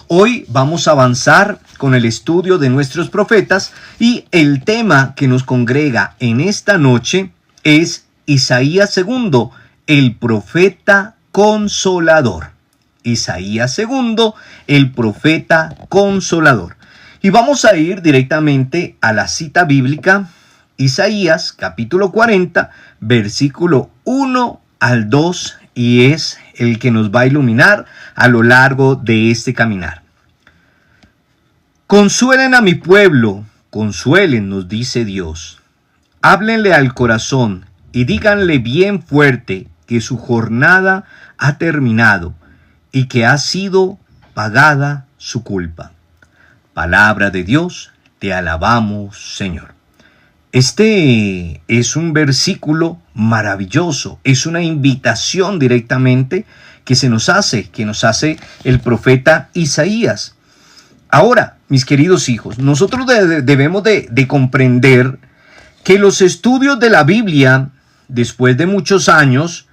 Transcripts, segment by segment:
Hoy vamos a avanzar con el estudio de nuestros profetas y el tema que nos congrega en esta noche es Isaías 2, el profeta consolador. Isaías 2, el profeta consolador. Y vamos a ir directamente a la cita bíblica, Isaías capítulo 40, versículo 1 al 2, y es el que nos va a iluminar a lo largo de este caminar. Consuelen a mi pueblo, consuelen, nos dice Dios. Háblenle al corazón y díganle bien fuerte que su jornada ha terminado y que ha sido pagada su culpa. Palabra de Dios, te alabamos, Señor. Este es un versículo maravilloso, es una invitación directamente que nos hace el profeta Isaías. Ahora, mis queridos hijos, nosotros debemos de comprender que los estudios de la Biblia, después de muchos años,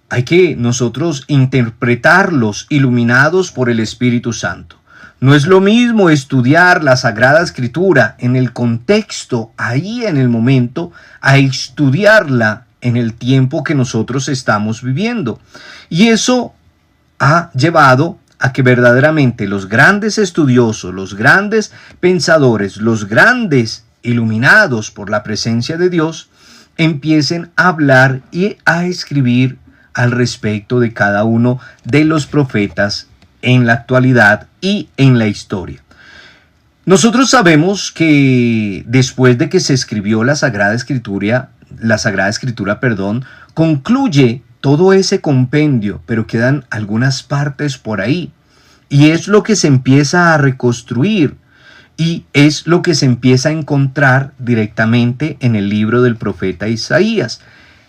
hay que nosotros interpretarlos iluminados por el Espíritu Santo. No es lo mismo estudiar la Sagrada Escritura en el contexto, ahí en el momento, a estudiarla en el tiempo que nosotros estamos viviendo. Y eso ha llevado a que verdaderamente los grandes estudiosos, los grandes pensadores, los grandes iluminados por la presencia de Dios, empiecen a hablar y a escribir al respecto de cada uno de los profetas en la actualidad y en la historia. Nosotros sabemos que después de que se escribió la Sagrada Escritura, concluye todo ese compendio, pero quedan algunas partes por ahí. Y es lo que se empieza a reconstruir y es lo que se empieza a encontrar directamente en el libro del profeta Isaías.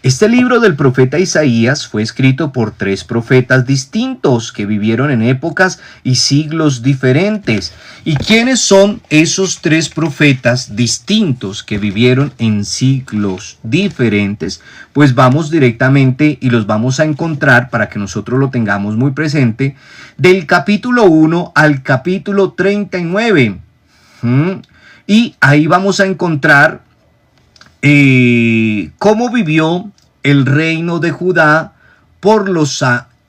Este libro del profeta Isaías fue escrito por 3 profetas distintos que vivieron en épocas y siglos diferentes. ¿Y quiénes son esos 3 profetas distintos que vivieron en siglos diferentes? Pues vamos directamente y los vamos a encontrar para que nosotros lo tengamos muy presente, del capítulo 1 al capítulo 39. Y ahí vamos a encontrar cómo vivió el reino de Judá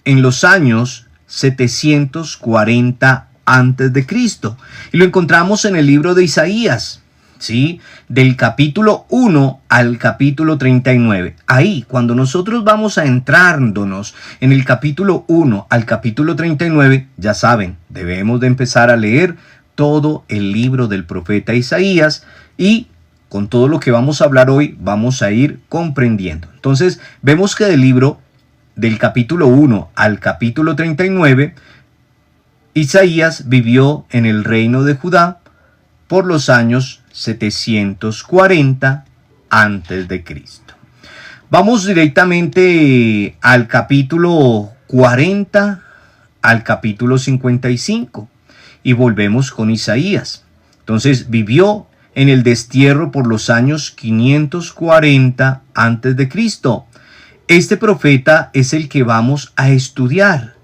en los años 740 antes de Cristo. Y lo encontramos en el libro de Isaías, ¿sí? Del capítulo 1 al capítulo 39. Ahí, cuando nosotros vamos a entrándonos en el capítulo 1 al capítulo 39, ya saben, debemos de empezar a leer todo el libro del profeta Isaías y con todo lo que vamos a hablar hoy, vamos a ir comprendiendo. Entonces, vemos que del libro del capítulo 1 al capítulo 39, Isaías vivió en el reino de Judá por los años 740 antes de Cristo. Vamos directamente al capítulo 40 al capítulo 55 y volvemos con Isaías. Entonces, vivió en el destierro por los años 540 antes de Cristo. Este profeta es el que vamos a estudiar,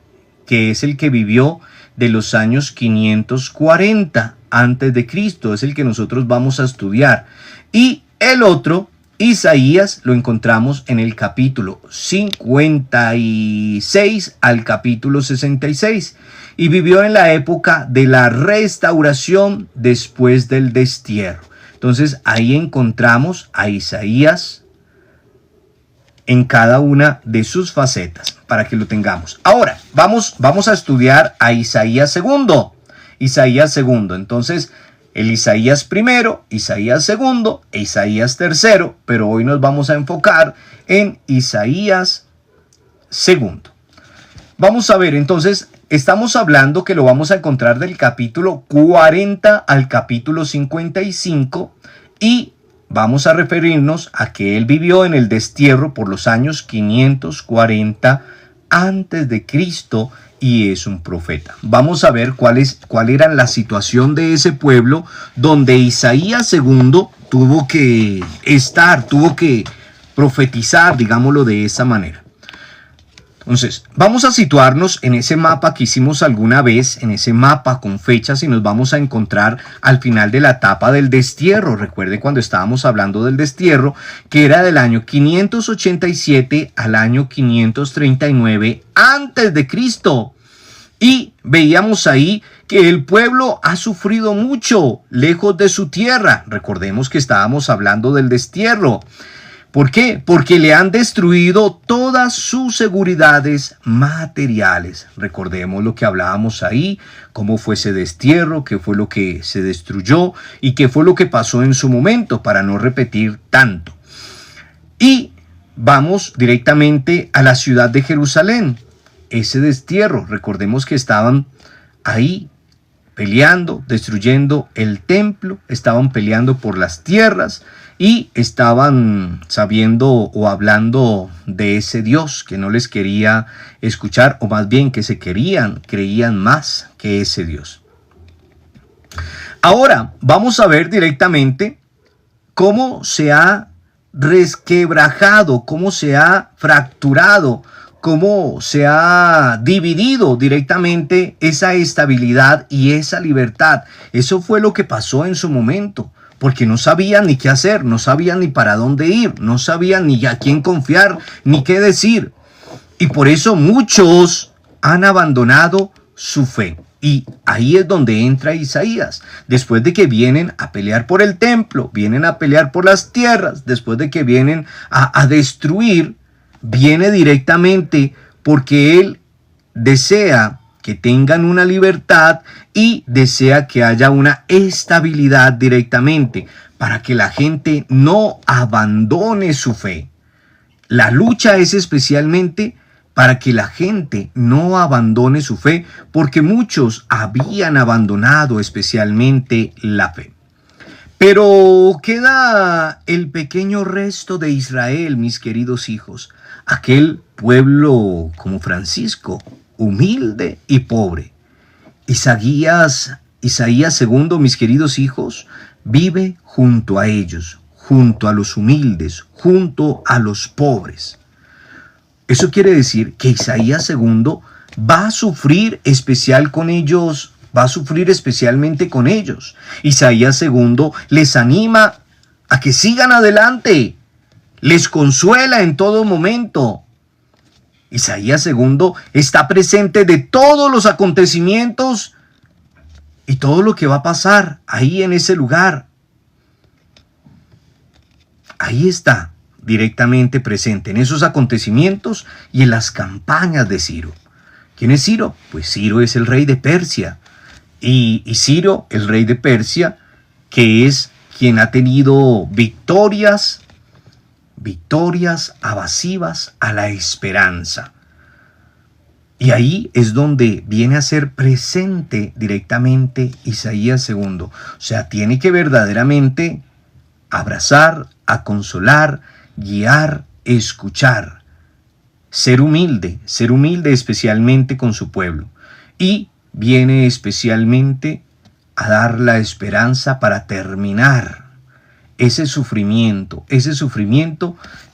que es el que vivió de los años 540 antes de Cristo, es el que nosotros vamos a estudiar. Y el otro, Isaías, lo encontramos en el capítulo 56 al capítulo 66. Y vivió en la época de la restauración después del destierro. Entonces ahí encontramos a Isaías en cada una de sus facetas para que lo tengamos. Ahora vamos a estudiar a Isaías 2. Isaías 2. Entonces el Isaías primero, Isaías 2 e Isaías 3. Pero hoy nos vamos a enfocar en Isaías 2. Vamos a ver entonces. Estamos hablando que lo vamos a encontrar del capítulo 40 al capítulo 55 y vamos a referirnos a que él vivió en el destierro por los años 540 antes de Cristo y es un profeta. Vamos a ver cuál era la situación de ese pueblo donde Isaías 2 tuvo que profetizar, digámoslo de esa manera. Entonces, vamos a situarnos en ese mapa que hicimos alguna vez, en ese mapa con fechas, y nos vamos a encontrar al final de la etapa del destierro. Recuerde cuando estábamos hablando del destierro, que era del año 587 al año 539 antes de Cristo. Y veíamos ahí que el pueblo ha sufrido mucho lejos de su tierra. Recordemos que estábamos hablando del destierro. ¿Por qué? Porque le han destruido todas sus seguridades materiales. Recordemos lo que hablábamos ahí, cómo fue ese destierro, qué fue lo que se destruyó y qué fue lo que pasó en su momento, para no repetir tanto. Y vamos directamente a la ciudad de Jerusalén. Ese destierro, recordemos que estaban ahí peleando, destruyendo el templo, estaban peleando por las tierras, y estaban sabiendo o hablando de ese Dios que no les quería escuchar, o más bien que creían más que ese Dios. Ahora vamos a ver directamente cómo se ha resquebrajado, cómo se ha fracturado, cómo se ha dividido directamente esa estabilidad y esa libertad. Eso fue lo que pasó en su momento. Porque no sabían ni qué hacer, no sabían ni para dónde ir, no sabían ni a quién confiar, ni qué decir. Y por eso muchos han abandonado su fe. Y ahí es donde entra Isaías. Después de que vienen a pelear por el templo, vienen a pelear por las tierras, después de que vienen a destruir, viene directamente porque él desea que tengan una libertad y desea que haya una estabilidad directamente para que la gente no abandone su fe. La lucha es especialmente para que la gente no abandone su fe, porque muchos habían abandonado especialmente la fe. Pero queda el pequeño resto de Israel, mis queridos hijos, aquel pueblo como Francisco, humilde y pobre. Isaías II, mis queridos hijos, vive junto a ellos, junto a los humildes, junto a los pobres. Eso quiere decir que Isaías II va a sufrir especialmente con ellos. Isaías II les anima a que sigan adelante, les consuela en todo momento. Isaías II está presente de todos los acontecimientos y todo lo que va a pasar ahí en ese lugar. Ahí está directamente presente en esos acontecimientos y en las campañas de Ciro. ¿Quién es Ciro? Pues Ciro es el rey de Persia. Y Ciro, el rey de Persia, que es quien ha tenido victorias evasivas a la esperanza. Y ahí es donde viene a ser presente directamente Isaías II. O sea, tiene que verdaderamente abrazar, a consolar, guiar, escuchar, ser humilde especialmente con su pueblo. Y viene especialmente a dar la esperanza para terminar ese sufrimiento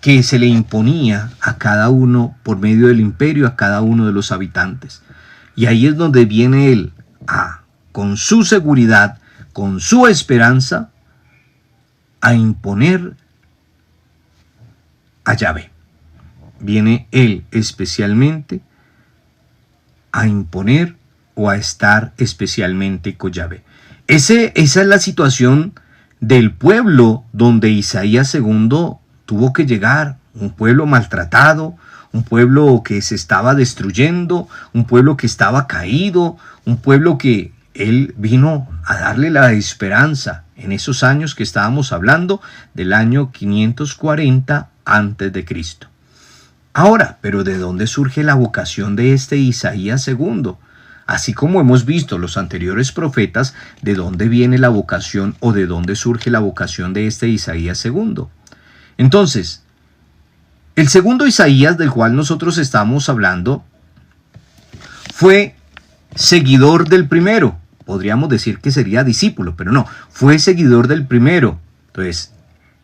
que se le imponía a cada uno por medio del imperio, a cada uno de los habitantes. Y ahí es donde viene él, con su seguridad, con su esperanza, a imponer a Yahvé. Viene él especialmente a imponer o a estar especialmente con Yahvé. Esa es la situación del pueblo donde Isaías II tuvo que llegar, un pueblo maltratado, un pueblo que se estaba destruyendo, un pueblo que estaba caído, un pueblo que él vino a darle la esperanza en esos años que estábamos hablando del año 540 antes de Cristo. Ahora, ¿pero de dónde surge la vocación de este Isaías II? Así como hemos visto los anteriores profetas, ¿de dónde viene la vocación o de dónde surge la vocación de este Isaías II? Entonces, el segundo Isaías del cual nosotros estamos hablando fue seguidor del primero. Podríamos decir que sería discípulo, pero no, fue seguidor del primero. Entonces,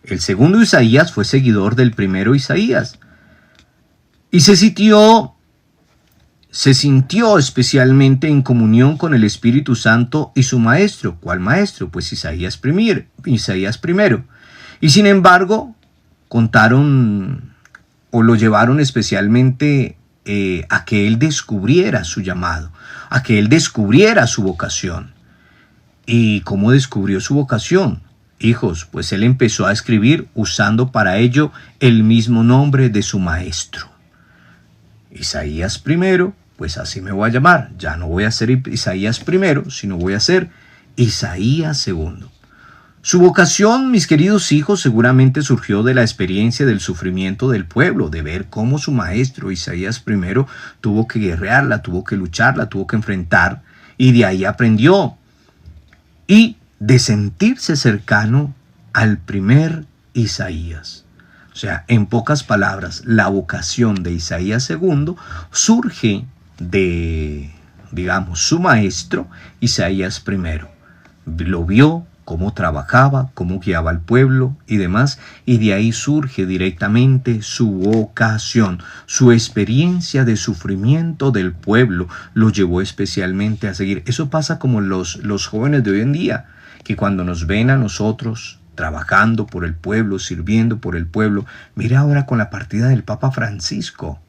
el segundo Isaías fue seguidor del primero Isaías. Y se sitió se sintió especialmente en comunión con el Espíritu Santo y su maestro. ¿Cuál maestro? Pues Isaías primero. Y sin embargo, contaron o lo llevaron especialmente a que él descubriera su llamado, a que él descubriera su vocación. ¿Y cómo descubrió su vocación? Hijos, pues él empezó a escribir usando para ello el mismo nombre de su maestro. Isaías primero, pues así me voy a llamar. Ya no voy a ser Isaías primero, sino voy a ser Isaías segundo. Su vocación, mis queridos hijos, seguramente surgió de la experiencia del sufrimiento del pueblo, de ver cómo su maestro Isaías primero tuvo que guerrearla, tuvo que lucharla, tuvo que enfrentar, y de ahí aprendió. Y de sentirse cercano al primer Isaías. O sea, en pocas palabras, la vocación de Isaías II surge de, digamos, su maestro Isaías I. Lo vio, cómo trabajaba, cómo guiaba al pueblo y demás, y de ahí surge directamente su vocación. Su experiencia de sufrimiento del pueblo lo llevó especialmente a seguir. Eso pasa como los jóvenes de hoy en día, que cuando nos ven a nosotros trabajando por el pueblo, sirviendo por el pueblo, mira ahora con la partida del Papa Francisco,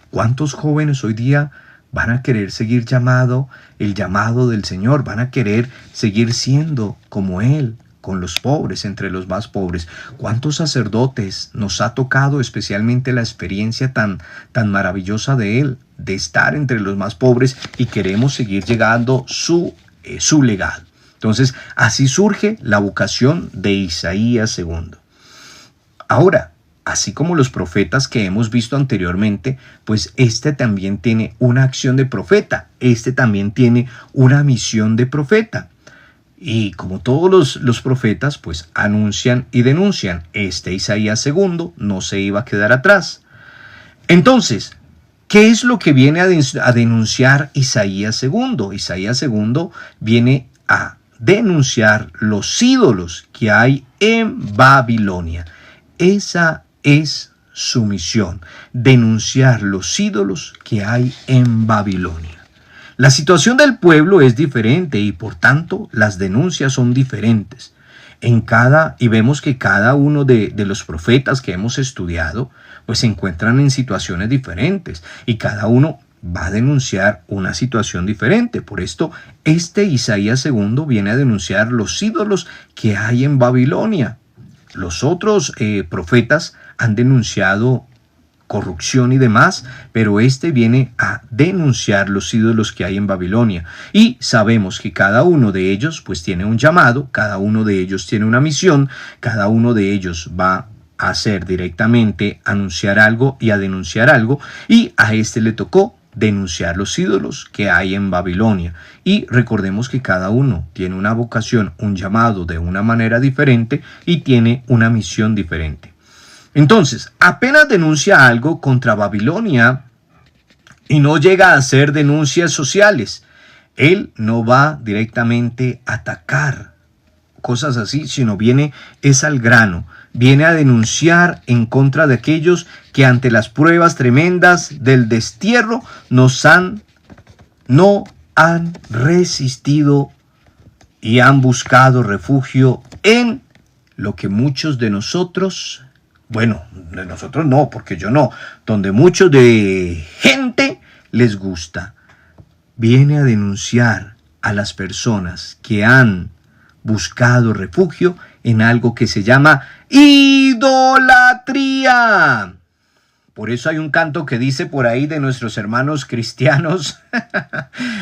¿cuántos jóvenes hoy día van a querer seguir el llamado del Señor? Van a querer seguir siendo como Él, con los pobres, entre los más pobres. ¿Cuántos sacerdotes nos ha tocado especialmente la experiencia tan maravillosa de Él, de estar entre los más pobres, y queremos seguir llegando su legado? Entonces, así surge la vocación de Isaías II. Ahora, así como los profetas que hemos visto anteriormente, pues este también tiene una acción de profeta, este también tiene una misión de profeta. Y como todos los profetas, pues anuncian y denuncian. Este Isaías II no se iba a quedar atrás. Entonces, ¿qué es lo que viene a denunciar Isaías II? Isaías II viene a denunciar los ídolos que hay en Babilonia. Esa es su misión, denunciar los ídolos que hay en Babilonia. La situación del pueblo es diferente y por tanto las denuncias son diferentes. Y vemos que cada uno de los profetas que hemos estudiado pues se encuentran en situaciones diferentes y cada uno va a denunciar una situación diferente. Por esto, este Isaías II viene a denunciar los ídolos que hay en Babilonia. Los otros profetas han denunciado corrupción y demás, pero este viene a denunciar los ídolos que hay en Babilonia. Y sabemos que cada uno de ellos pues tiene un llamado, cada uno de ellos tiene una misión, cada uno de ellos va a hacer directamente, anunciar algo y a denunciar algo, y a este le tocó denunciar los ídolos que hay en Babilonia. Y recordemos que cada uno tiene una vocación, un llamado de una manera diferente y tiene una misión diferente. Entonces, apenas denuncia algo contra Babilonia y no llega a hacer denuncias sociales, él no va directamente a atacar cosas así, sino viene es al grano. Viene a denunciar en contra de aquellos que ante las pruebas tremendas del destierro no han resistido y han buscado refugio en lo que muchos de nosotros, bueno, de nosotros no, porque yo no, donde muchos de gente les gusta. Viene a denunciar a las personas que han buscado refugio en algo que se llama idolatría. Por eso hay un canto que dice por ahí de nuestros hermanos cristianos.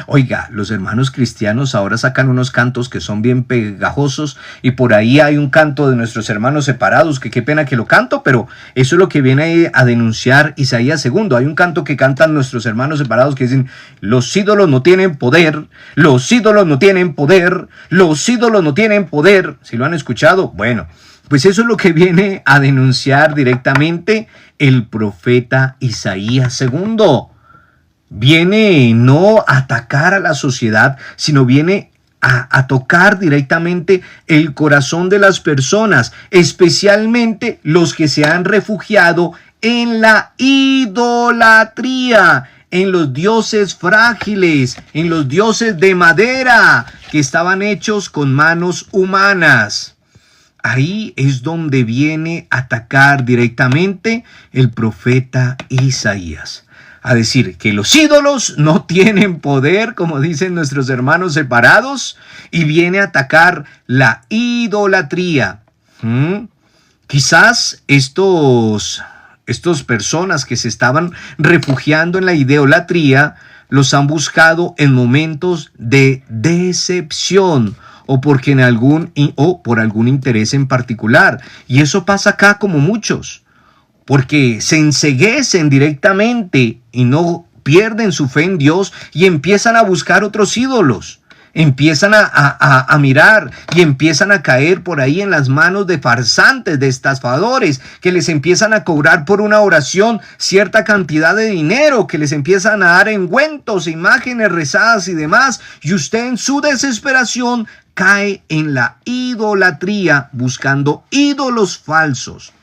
Oiga, los hermanos cristianos ahora sacan unos cantos que son bien pegajosos, y por ahí hay un canto de nuestros hermanos separados, que qué pena que lo canto, pero eso es lo que viene a denunciar Isaías II. Hay un canto que cantan nuestros hermanos separados que dicen: los ídolos no tienen poder, los ídolos no tienen poder, los ídolos no tienen poder. ¿Si lo han escuchado? Bueno, pues eso es lo que viene a denunciar directamente el profeta Isaías II. Viene no a atacar a la sociedad, sino viene a tocar directamente el corazón de las personas, especialmente los que se han refugiado en la idolatría, en los dioses frágiles, en los dioses de madera que estaban hechos con manos humanas. Ahí es donde viene a atacar directamente el profeta Isaías. A decir que los ídolos no tienen poder, como dicen nuestros hermanos separados, y viene a atacar la idolatría. Quizás estos personas que se estaban refugiando en la idolatría los han buscado en momentos de decepción o por algún interés en particular. Y eso pasa acá como muchos, porque se enceguecen directamente y no pierden su fe en Dios y empiezan a buscar otros ídolos. Empiezan a mirar y empiezan a caer por ahí en las manos de farsantes, de estafadores, que les empiezan a cobrar por una oración cierta cantidad de dinero, que les empiezan a dar ungüentos, imágenes rezadas y demás. Y usted en su desesperación cae en la idolatría buscando ídolos falsos.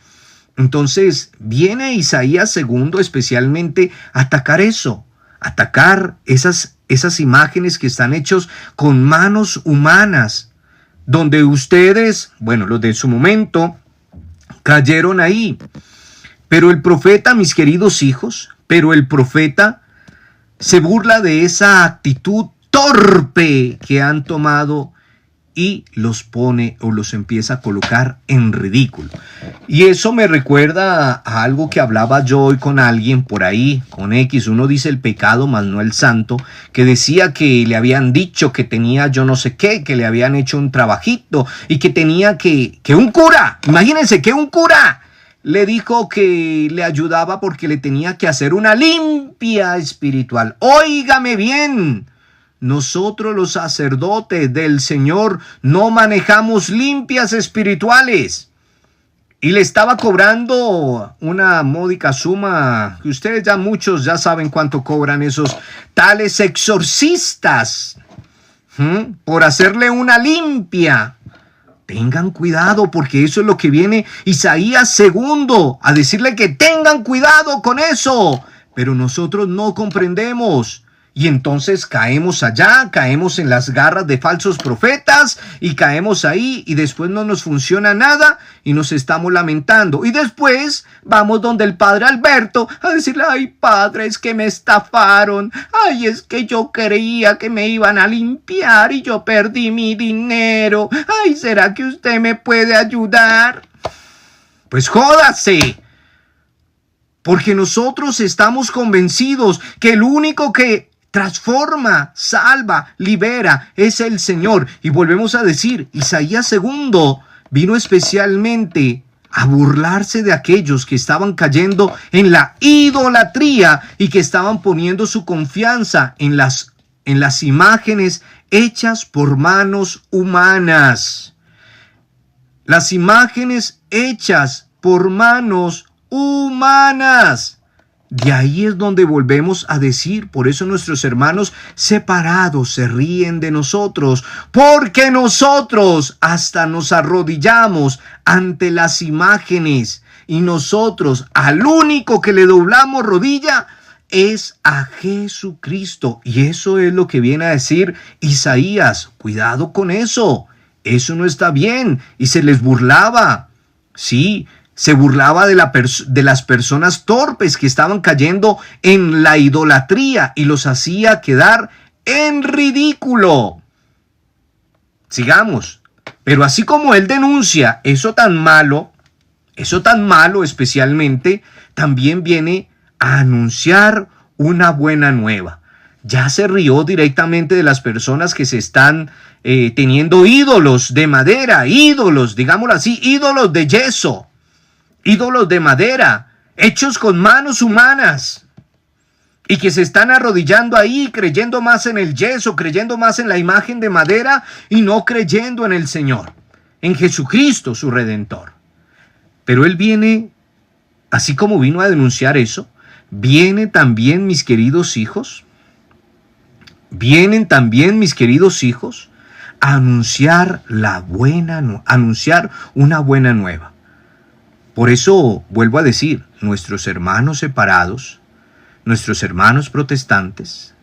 Entonces viene Isaías 2 especialmente a atacar eso, atacar esas imágenes que están hechos con manos humanas, donde ustedes, los de su momento, cayeron ahí. Pero el profeta, mis queridos hijos, se burla de esa actitud torpe que han tomado y los pone o los empieza a colocar en ridículo. Y eso me recuerda a algo que hablaba yo hoy con alguien por ahí, con X. Uno dice el pecado, mas no el santo, que decía que le habían dicho que tenía yo no sé qué, que le habían hecho un trabajito y que tenía que un cura, imagínense que un cura le dijo que le ayudaba porque le tenía que hacer una limpia espiritual. Óigame bien. Nosotros los sacerdotes del Señor no manejamos limpias espirituales. Y le estaba cobrando una módica suma, que ustedes ya muchos ya saben cuánto cobran esos tales exorcistas, por hacerle una limpia. Tengan cuidado, porque eso es lo que viene Isaías 2 a decirle, que tengan cuidado con eso. Pero nosotros no comprendemos. Y entonces caemos allá, caemos en las garras de falsos profetas y caemos ahí y después no nos funciona nada y nos estamos lamentando. Y después vamos donde el padre Alberto a decirle, ay padre, es que me estafaron, ay es que yo creía que me iban a limpiar y yo perdí mi dinero, ay ¿será que usted me puede ayudar? Pues jódase. Porque nosotros estamos convencidos que el único que transforma, salva, libera es el Señor. Y volvemos a decir, Isaías 2 vino especialmente a burlarse de aquellos que estaban cayendo en la idolatría y que estaban poniendo su confianza en las imágenes hechas por manos humanas. Las imágenes hechas por manos humanas. De ahí es donde volvemos a decir, por eso nuestros hermanos separados se ríen de nosotros, porque nosotros hasta nos arrodillamos ante las imágenes y nosotros al único que le doblamos rodilla es a Jesucristo. Y eso es lo que viene a decir Isaías. Cuidado con eso, eso no está bien. Y se les burlaba, sí. Se burlaba de las personas torpes que estaban cayendo en la idolatría y los hacía quedar en ridículo. Sigamos. Pero así como él denuncia eso tan malo especialmente, también viene a anunciar una buena nueva. Ya se rió directamente de las personas que se están teniendo ídolos de madera, ídolos, digámoslo así, ídolos de yeso. Ídolos de madera, hechos con manos humanas, y que se están arrodillando ahí, creyendo más en el yeso, creyendo más en la imagen de madera, y no creyendo en el Señor, en Jesucristo, su Redentor. Pero Él viene, así como vino a denunciar eso, viene también, mis queridos hijos, a anunciar anunciar una buena nueva. Por eso vuelvo a decir, nuestros hermanos separados nuestros hermanos protestantes,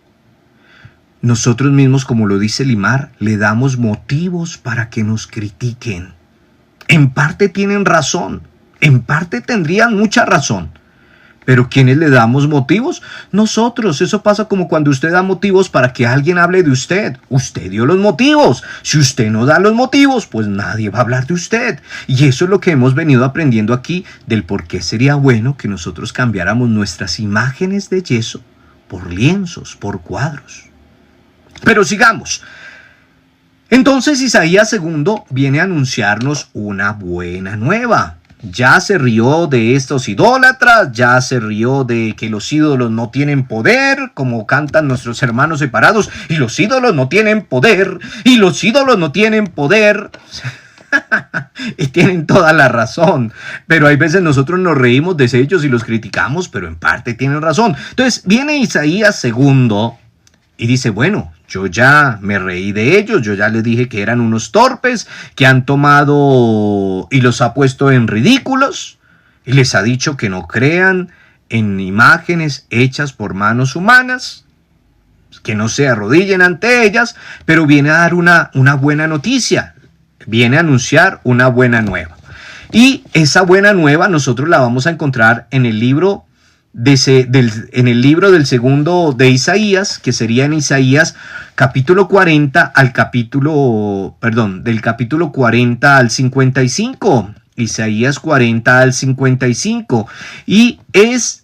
nosotros mismos, como lo dice Limar, le damos motivos para que nos critiquen. En parte tienen razón, en parte tendrían mucha razón. Pero ¿quiénes le damos motivos? Nosotros. Eso pasa como cuando usted da motivos para que alguien hable de usted. Usted dio los motivos. Si usted no da los motivos, pues nadie va a hablar de usted. Y eso es lo que hemos venido aprendiendo aquí del por qué sería bueno que nosotros cambiáramos nuestras imágenes de yeso por lienzos, por cuadros. Pero sigamos. Entonces Isaías 2 viene a anunciarnos una buena nueva. Ya se rió de estos idólatras, ya se rió de que los ídolos no tienen poder, como cantan nuestros hermanos separados, y los ídolos no tienen poder, y los ídolos no tienen poder. Y tienen toda la razón, pero hay veces nosotros nos reímos de ellos y los criticamos, pero en parte tienen razón. Entonces viene Isaías 2 y dice, bueno, yo ya me reí de ellos, yo ya les dije que eran unos torpes, que han tomado y los ha puesto en ridículos, y les ha dicho que no crean en imágenes hechas por manos humanas, que no se arrodillen ante ellas, pero viene a dar una buena noticia, viene a anunciar una buena nueva. Y esa buena nueva nosotros la vamos a encontrar en el libro en el libro del segundo de Isaías, que sería en Isaías capítulo 40 del capítulo 40 al 55, Isaías 40 al 55, y es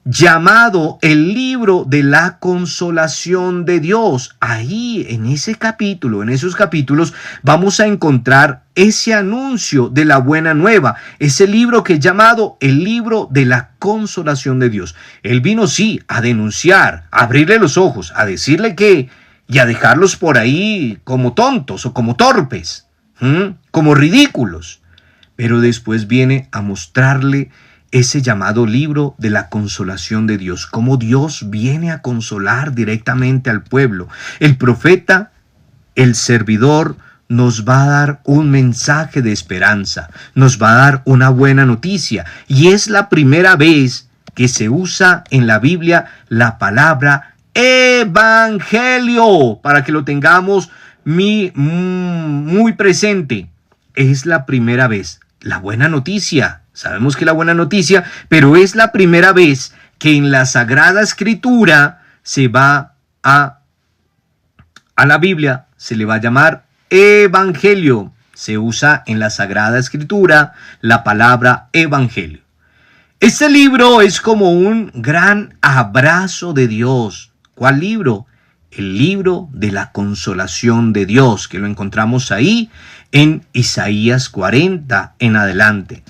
llamado el libro de la consolación de Dios. Ahí, en ese capítulo, en esos capítulos, vamos a encontrar ese anuncio de la buena nueva, ese libro que es llamado el libro de la consolación de Dios. Él vino, sí, a denunciar, a abrirle los ojos, a decirle que, y a dejarlos por ahí como tontos o como torpes, como ridículos. Pero después viene a mostrarle ese llamado libro de la consolación de Dios, cómo Dios viene a consolar directamente al pueblo. El profeta, el servidor, nos va a dar un mensaje de esperanza, nos va a dar una buena noticia, y es la primera vez que se usa en la Biblia la palabra evangelio, para que lo tengamos muy presente. Es la primera vez, la buena noticia. Sabemos que la buena noticia, pero es la primera vez que en la Sagrada Escritura se va a la Biblia, se le va a llamar evangelio. Se usa en la Sagrada Escritura la palabra evangelio. Este libro es como un gran abrazo de Dios. ¿Cuál libro? El libro de la consolación de Dios, que lo encontramos ahí en Isaías 40 en adelante.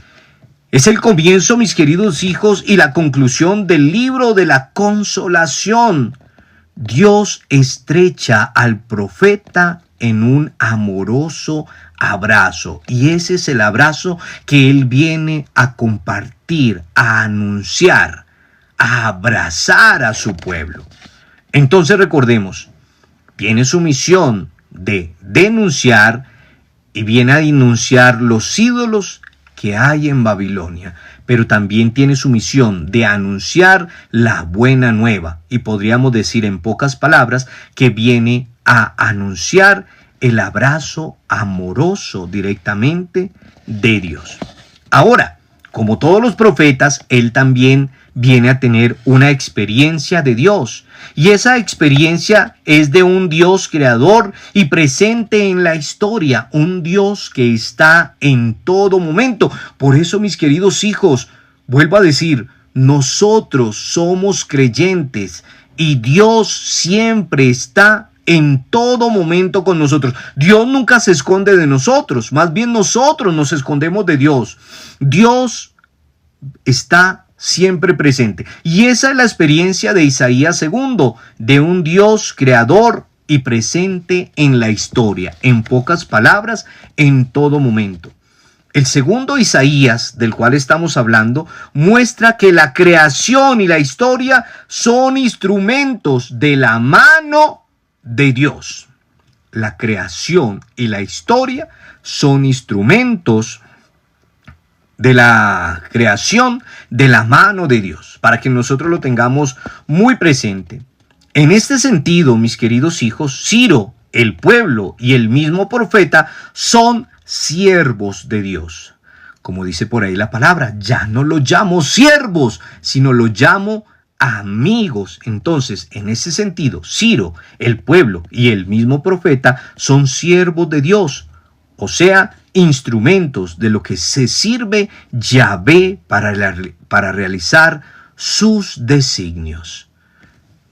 Es el comienzo, mis queridos hijos, y la conclusión del libro de la consolación. Dios estrecha al profeta en un amoroso abrazo. Y ese es el abrazo que él viene a compartir, a anunciar, a abrazar a su pueblo. Entonces recordemos, tiene su misión de denunciar y viene a denunciar los ídolos que hay en Babilonia, pero también tiene su misión de anunciar la buena nueva, y podríamos decir en pocas palabras que viene a anunciar el abrazo amoroso directamente de Dios. Ahora, como todos los profetas, él también viene a tener una experiencia de Dios, y esa experiencia es de un Dios creador y presente en la historia, un Dios que está en todo momento. Por eso, mis queridos hijos, vuelvo a decir, nosotros somos creyentes y Dios siempre está en todo momento con nosotros. Dios nunca se esconde de nosotros, más bien nosotros nos escondemos de Dios. Dios está siempre presente. Y esa es la experiencia de Isaías 2, de un Dios creador y presente en la historia. En pocas palabras, en todo momento. El segundo Isaías, del cual estamos hablando, muestra que la creación y la historia son instrumentos de la mano de Dios. La creación y la historia son instrumentos de la creación de la mano de Dios, para que nosotros lo tengamos muy presente. En este sentido, mis queridos hijos, Ciro, el pueblo y el mismo profeta son siervos de Dios. Como dice por ahí la palabra, ya no los llamo siervos, sino los llamo amigos. Entonces, en ese sentido, Ciro, el pueblo y el mismo profeta son siervos de Dios, o sea, instrumentos de lo que se sirve Yahvé para realizar sus designios.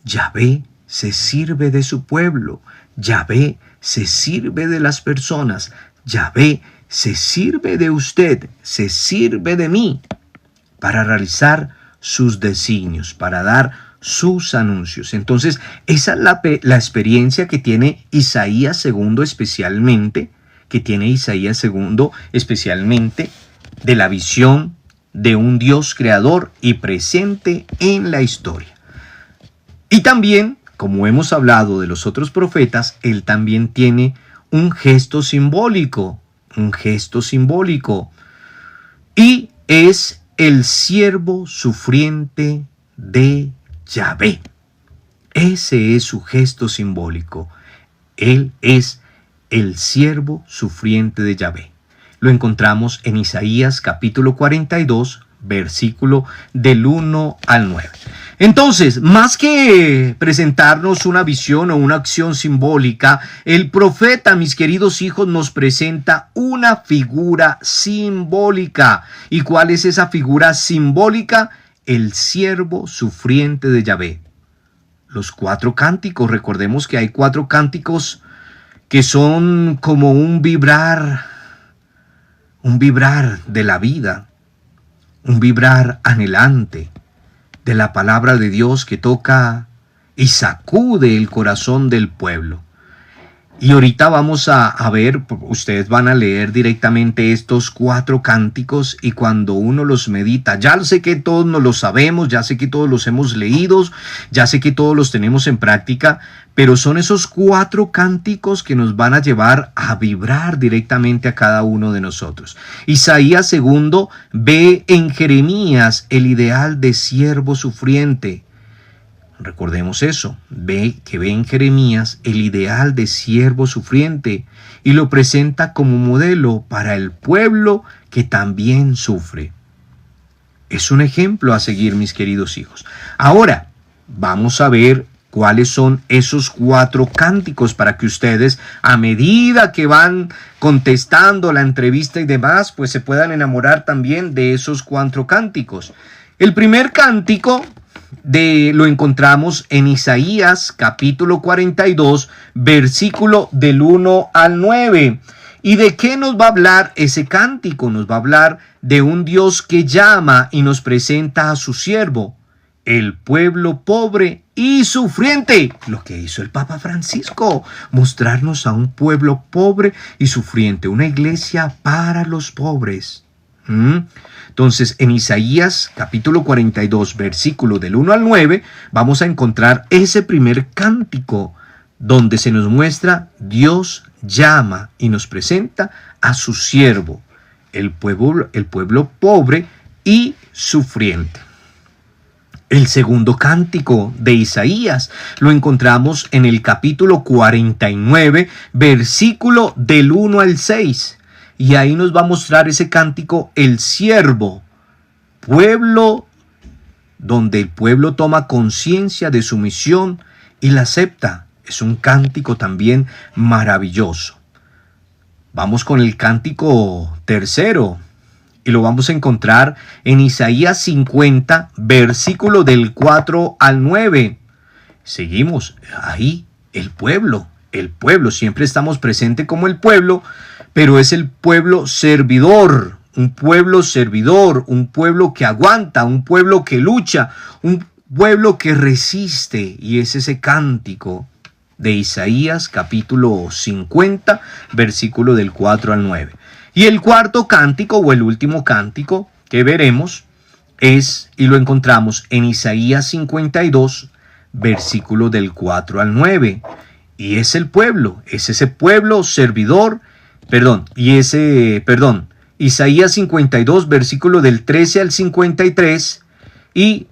Yahvé se sirve de su pueblo, Yahvé se sirve de las personas, Yahvé se sirve de usted, se sirve de mí para realizar sus designios, para dar sus anuncios. Entonces, esa es la experiencia que tiene Isaías 2 especialmente, de la visión de un Dios creador y presente en la historia. Y también, como hemos hablado de los otros profetas, él también tiene un gesto simbólico, y es el siervo sufriente de Yahvé. Ese es su gesto simbólico. Él es el siervo sufriente de Yahvé. Lo encontramos en Isaías capítulo 42, versículo del 1 al 9. Entonces, más que presentarnos una visión o una acción simbólica, el profeta, mis queridos hijos, nos presenta una figura simbólica. ¿Y cuál es esa figura simbólica? El siervo sufriente de Yahvé. Los 4 cánticos, recordemos que hay 4 cánticos que son como un vibrar de la vida, un vibrar anhelante de la palabra de Dios que toca y sacude el corazón del pueblo. Y ahorita vamos a ver, ustedes van a leer directamente estos 4 cánticos, y cuando uno los medita, ya sé que todos nos los sabemos, ya sé que todos los hemos leído, ya sé que todos los tenemos en práctica, pero son esos 4 cánticos que nos van a llevar a vibrar directamente a cada uno de nosotros. Isaías 2 ve en Jeremías el ideal de siervo sufriente. Recordemos eso, ve en Jeremías el ideal de siervo sufriente y lo presenta como modelo para el pueblo que también sufre. Es un ejemplo a seguir, mis queridos hijos. Ahora, vamos a ver cuáles son esos 4 cánticos para que ustedes, a medida que van contestando la entrevista y demás, pues se puedan enamorar también de esos 4 cánticos. El primer cántico lo encontramos en Isaías capítulo 42, versículo del 1 al 9. ¿Y de qué nos va a hablar ese cántico? Nos va a hablar de un Dios que llama y nos presenta a su siervo, el pueblo pobre y sufriente. Lo que hizo el Papa Francisco, mostrarnos a un pueblo pobre y sufriente, una iglesia para los pobres. Entonces, en Isaías capítulo 42, versículo del 1 al 9, vamos a encontrar ese primer cántico donde se nos muestra Dios llama y nos presenta a su siervo, el pueblo pobre y sufriente. El segundo cántico de Isaías lo encontramos en el capítulo 49, versículo del 1 al 6. Y ahí nos va a mostrar ese cántico, el siervo, pueblo, donde el pueblo toma conciencia de su misión y la acepta. Es un cántico también maravilloso. Vamos con el cántico tercero y lo vamos a encontrar en Isaías 50, versículo del 4 al 9. Seguimos ahí, el pueblo, siempre estamos presentes como el pueblo, pero es el pueblo servidor, un pueblo que aguanta, un pueblo que lucha, un pueblo que resiste, y es ese cántico de Isaías capítulo 50, versículo del 4 al 9. Y el cuarto cántico o el último cántico que veremos y lo encontramos en Isaías 52, versículo del 4 al 9. Y es ese pueblo servidor, Isaías 52, versículo del 13 al 53 y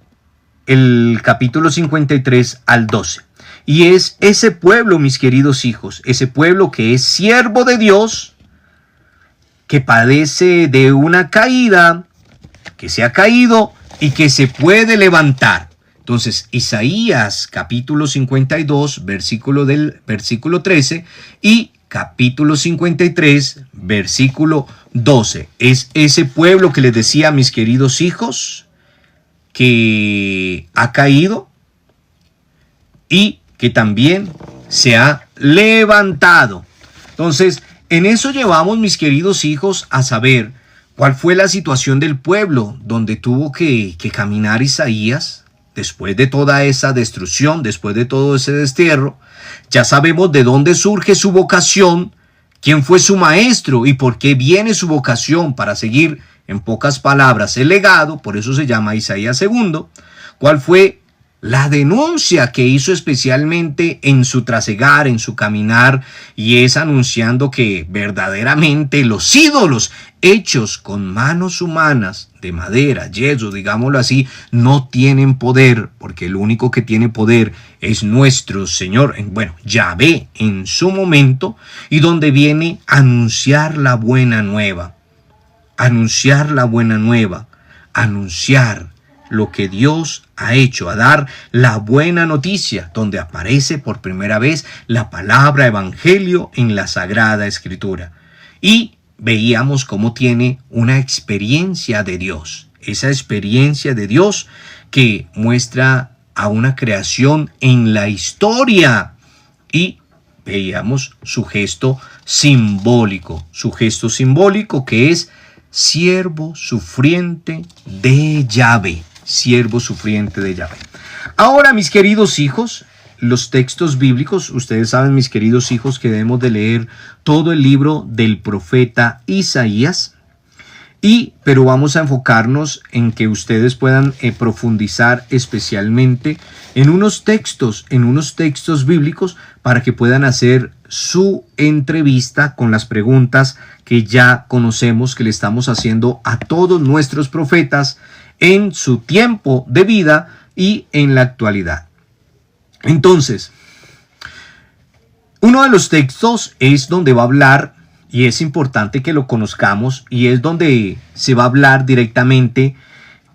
el capítulo 53 al 12. Y es ese pueblo, mis queridos hijos, ese pueblo que es siervo de Dios, que padece de una caída, que se ha caído y que se puede levantar. Entonces, Isaías capítulo 52, versículo 13 y capítulo 53, versículo 12. Es ese pueblo que les decía, mis queridos hijos, que ha caído y que también se ha levantado. Entonces, en eso llevamos, mis queridos hijos, a saber cuál fue la situación del pueblo donde tuvo que caminar Isaías después de toda esa destrucción, después de todo ese destierro. Ya sabemos de dónde surge su vocación, quién fue su maestro y por qué viene su vocación para seguir, en pocas palabras, el legado. Por eso se llama Isaías 2. ¿Cuál fue la denuncia que hizo especialmente en su trasegar, en su caminar? Y es anunciando que verdaderamente los ídolos hechos con manos humanas, de madera, yeso, digámoslo así, no tienen poder, porque el único que tiene poder es nuestro Señor, Yahvé en su momento, y donde viene a anunciar la buena nueva, anunciar la buena nueva, anunciar lo que Dios ha hecho, a dar la buena noticia, donde aparece por primera vez la palabra evangelio en la Sagrada Escritura. Y veíamos cómo tiene una experiencia de Dios, esa experiencia de Dios que muestra a una creación en la historia, y veíamos su gesto simbólico que es siervo sufriente de Yahvé. Siervo sufriente de Yahvé. Ahora, mis queridos hijos, los textos bíblicos, ustedes saben, mis queridos hijos, que debemos de leer todo el libro del profeta Isaías, pero vamos a enfocarnos en que ustedes puedan profundizar especialmente en unos textos bíblicos para que puedan hacer su entrevista con las preguntas que ya conocemos que le estamos haciendo a todos nuestros profetas en su tiempo de vida y en la actualidad. Entonces, uno de los textos es donde va a hablar, y es importante que lo conozcamos, y es donde se va a hablar directamente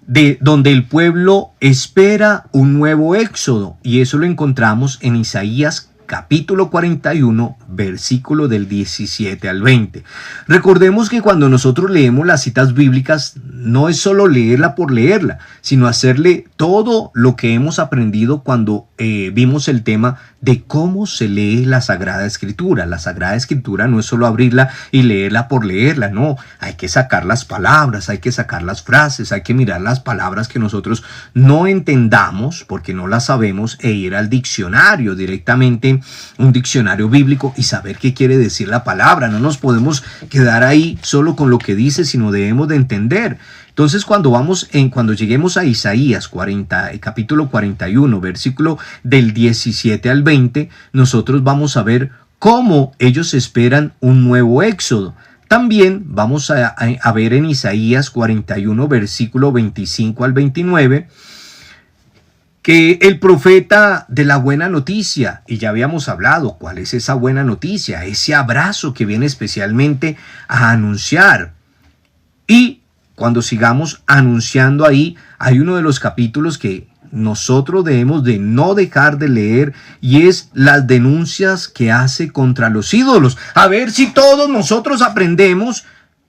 de donde el pueblo espera un nuevo éxodo, y eso lo encontramos en Isaías capítulo 41, versículo del 17 al 20. Recordemos que cuando nosotros leemos las citas bíblicas, no es solo leerla por leerla, sino hacerle todo lo que hemos aprendido cuando vimos el tema de cómo se lee la Sagrada Escritura. La Sagrada Escritura no es solo abrirla y leerla por leerla, no. Hay que sacar las palabras, hay que sacar las frases, hay que mirar las palabras que nosotros no entendamos porque no las sabemos, e ir al diccionario directamente, un diccionario bíblico, y saber qué quiere decir la palabra. No nos podemos quedar ahí solo con lo que dice, sino debemos de entender. Entonces, cuando lleguemos a Isaías capítulo 41, versículo del 17 al 20, nosotros vamos a ver cómo ellos esperan un nuevo éxodo. También vamos a ver en Isaías 41, versículo 25 al 29, que el profeta de la buena noticia, y ya habíamos hablado cuál es esa buena noticia, ese abrazo que viene especialmente a anunciar. Y cuando sigamos anunciando ahí, hay uno de los capítulos que nosotros debemos de no dejar de leer, y es las denuncias que hace contra los ídolos. A ver si todos nosotros aprendemos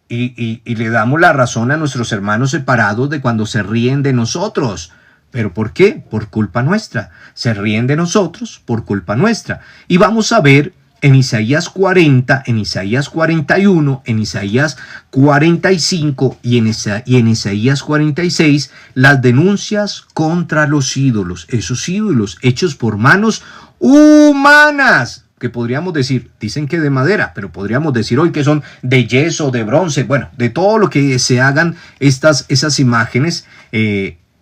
y le damos la razón a nuestros hermanos separados de cuando se ríen de nosotros. ¿Pero por qué? Por culpa nuestra. Se ríen de nosotros por culpa nuestra. Y vamos a ver en Isaías 40, en Isaías 41, en Isaías 45 y en Isaías 46 las denuncias contra los ídolos. Esos ídolos hechos por manos humanas, que podríamos decir, dicen que de madera, pero podríamos decir hoy que son de yeso, de bronce, bueno, de todo lo que se hagan esas imágenes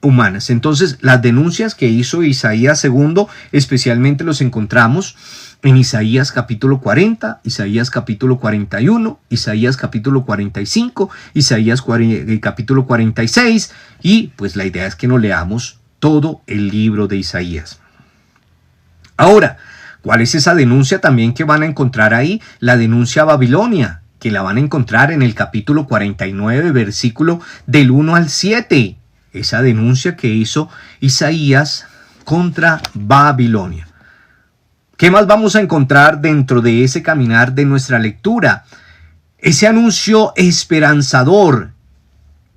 humanas. Entonces, las denuncias que hizo Isaías 2 especialmente los encontramos en Isaías capítulo 40, Isaías capítulo 41, Isaías capítulo 45, Isaías capítulo 46, y pues la idea es que nos leamos todo el libro de Isaías. Ahora, ¿cuál es esa denuncia también que van a encontrar ahí? La denuncia a Babilonia, que la van a encontrar en el capítulo 49, versículo del 1 al 7. Esa denuncia que hizo Isaías contra Babilonia. ¿Qué más vamos a encontrar dentro de ese caminar de nuestra lectura? Ese anuncio esperanzador.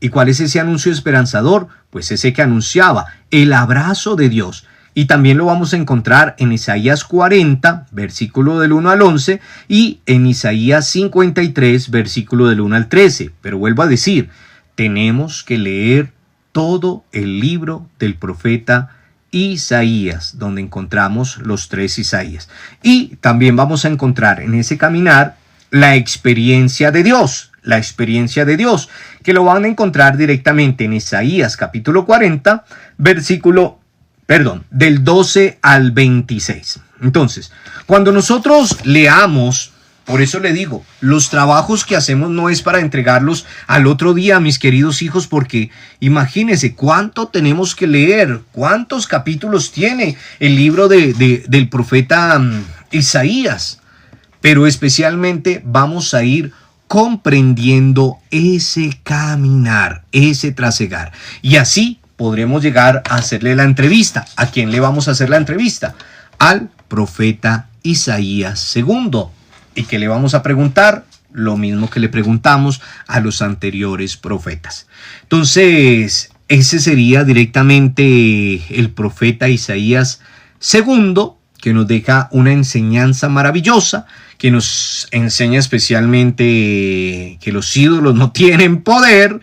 ¿Y cuál es ese anuncio esperanzador? Pues ese que anunciaba el abrazo de Dios. Y también lo vamos a encontrar en Isaías 40, versículo del 1 al 11, y en Isaías 53, versículo del 1 al 13. Pero vuelvo a decir, tenemos que leer todo el libro del profeta Isaías, donde encontramos los 3 Isaías. Y también vamos a encontrar en ese caminar la experiencia de Dios, que lo van a encontrar directamente en Isaías capítulo 40, del 12 al 26. Entonces, cuando nosotros leamos, por eso le digo, los trabajos que hacemos no es para entregarlos al otro día, mis queridos hijos, porque imagínense cuánto tenemos que leer, cuántos capítulos tiene el libro del profeta Isaías, pero especialmente vamos a ir comprendiendo ese caminar, ese trasegar, y así podremos llegar a hacerle la entrevista. ¿A quién le vamos a hacer la entrevista? Al profeta Isaías II. ¿Y qué le vamos a preguntar? Lo mismo que le preguntamos a los anteriores profetas. Entonces, ese sería directamente el profeta Isaías II, que nos deja una enseñanza maravillosa, que nos enseña especialmente que los ídolos no tienen poder,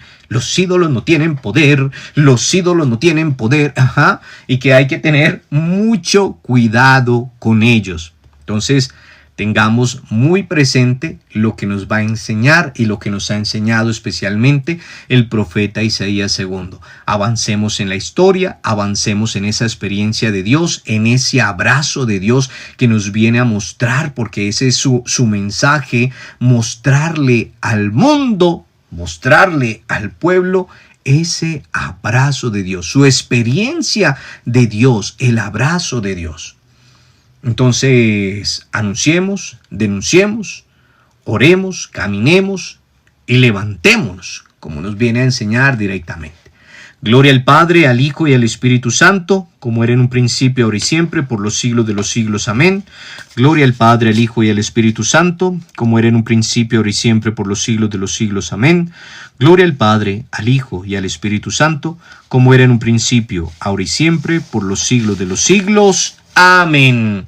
y que hay que tener mucho cuidado con ellos. Entonces, tengamos muy presente lo que nos va a enseñar y lo que nos ha enseñado especialmente el profeta Isaías II. Avancemos en la historia, avancemos en esa experiencia de Dios, en ese abrazo de Dios que nos viene a mostrar, porque ese es su mensaje, mostrarle al mundo, mostrarle al pueblo ese abrazo de Dios, su experiencia de Dios, el abrazo de Dios. Entonces, anunciemos, denunciemos, oremos, caminemos y levantémonos, como nos viene a enseñar directamente. Gloria al Padre, al Hijo y al Espíritu Santo, como era en un principio, ahora y siempre, por los siglos de los siglos. Amén. Gloria al Padre, al Hijo y al Espíritu Santo, como era en un principio, ahora y siempre, por los siglos de los siglos. Amén. Gloria al Padre, al Hijo y al Espíritu Santo, como era en un principio, ahora y siempre, por los siglos de los siglos. Amén.